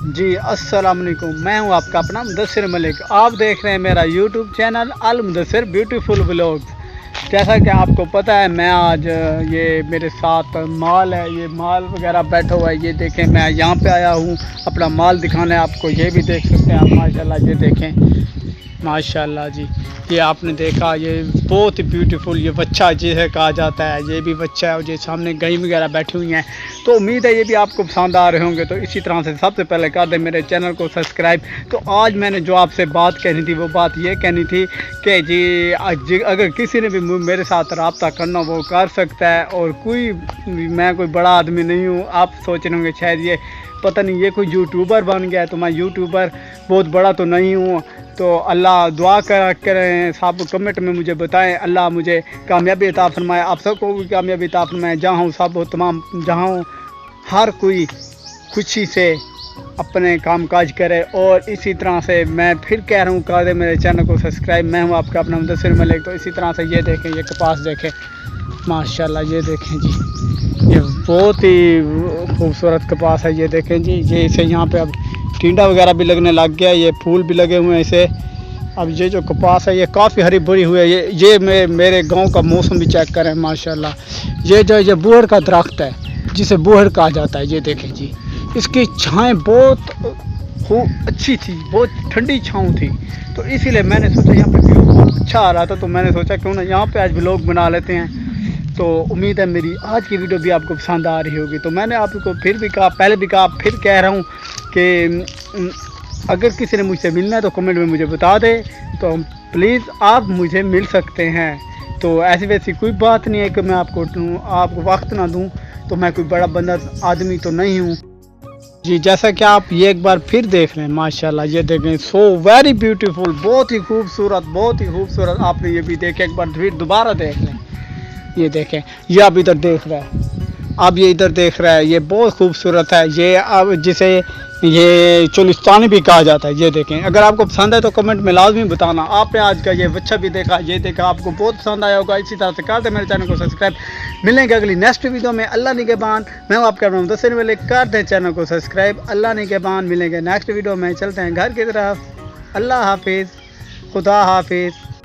जी, अस्सलाम वालेकुम। मैं हूँ आपका अपना मुदस्सिर मलिक। आप देख रहे हैं मेरा यूट्यूब चैनल अल मुदस्सिर ब्यूटीफुल व्लॉग्स। जैसा कि आपको पता है, मैं आज ये मेरे साथ माल है, ये माल वगैरह बैठा हुआ है। ये देखें, मैं यहाँ पे आया हूँ अपना माल दिखाने आपको। ये भी देख सकते हैं आप, माशाल्लाह। ये देखें, माशाल्लाह जी। ये आपने देखा, ये बहुत ही ब्यूटीफुल ये बच्चा जिसे कहा जाता है, ये भी बच्चा है। और ये सामने गाय वगैरह बैठी हुई हैं। तो उम्मीद है ये भी आपको पसंद आ रहे होंगे। तो इसी तरह से सबसे पहले कर दें मेरे चैनल को सब्सक्राइब। तो आज मैंने जो आपसे बात कहनी थी, वो बात ये कहनी थी कि जी अगर किसी ने भी मेरे साथ रब्ता करना वो कर सकता है। और मैं कोई बड़ा आदमी नहीं हूँ। आप सोच रहे होंगे शायद ये पता नहीं ये कोई यूट्यूबर बन गया है। तो मैं यूट्यूबर बहुत बड़ा तो नहीं हूँ। तो अल्लाह दुआ करें, सब कमेंट में मुझे बताएं, अल्लाह मुझे कामयाबी अता फरमाए, आप सबको भी कामयाबी अता फरमाए। जहाँ हूँ सब तमाम जहाँ हूँ हर कोई खुशी से अपने काम काज करे। और इसी तरह से मैं फिर कह रहा हूँ, कर दे मेरे चैनल को सब्सक्राइब। मैं हूँ आपका अपना मुदस्सिर मलिक। तो इसी तरह से ये देखें, ये कपास देखें, माशाल्लाह। ये देखें जी, ये बहुत ही खूबसूरत कपास है। ये देखें जी, ये इसे यहाँ पे अब टिंडा वगैरह भी लगने लग गया, ये फूल भी लगे हुए हैं इसे। अब ये जो कपास है ये काफ़ी हरी भरी हुई है। ये मेरे गांव का मौसम भी चेक करें, माशाल्लाह। ये बूहड़ का दरख्त है, जिसे बूहड़ कहा जाता है। ये देखें जी, इसकी छाएँ बहुत खूब अच्छी थी, बहुत ठंडी छाँव थी। तो इसीलिए मैंने सोचा यहाँ पे व्यू बहुत अच्छा आ रहा था, तो मैंने सोचा क्यों ना यहाँ पे आज व्लॉग बना लेते हैं। तो उम्मीद है मेरी आज की वीडियो भी आपको पसंद आ रही होगी। तो मैंने आपको फिर भी कहा, पहले भी कहा, फिर कह रहा हूँ कि अगर किसी ने मुझसे मिलना है तो कमेंट में मुझे बता दे, तो प्लीज़ आप मुझे मिल सकते हैं। तो ऐसी वैसी कोई बात नहीं है कि मैं आपको वक्त ना दूं। तो मैं कोई बड़ा बंदा आदमी तो नहीं हूँ जी। जैसा कि आप ये एक बार फिर देख रहे हैं, माशाल्लाह। ये देखें, सो वेरी ब्यूटीफुल, बहुत ही खूबसूरत, बहुत ही खूबसूरत। आपने ये भी देखे, एक बार फिर दोबारा देख लें। ये देखें, ये अब इधर देख रहा है, अब ये इधर देख रहा है। ये बहुत खूबसूरत है। ये अब जिसे ये चोलिस्तानी भी कहा जाता है। ये देखें, अगर आपको पसंद है तो कमेंट में लाजमी बताना। आपने आज का ये बच्चा भी देखा, ये देखा, आपको बहुत पसंद आया होगा। इसी तरह से कर दे मेरे चैनल को सब्सक्राइब। मिलेंगे अगली नेक्स्ट वीडियो में। अल्लाह निगहबान। मैं हूँ आपका मुदस्सिर मलिक। कर दें चैनल को सब्सक्राइब। अल्लाह निगहबान। मिलेंगे नेक्स्ट वीडियो में। चलते हैं घर की तरफ। अल्लाह हाफिज़, खुदा हाफिज़।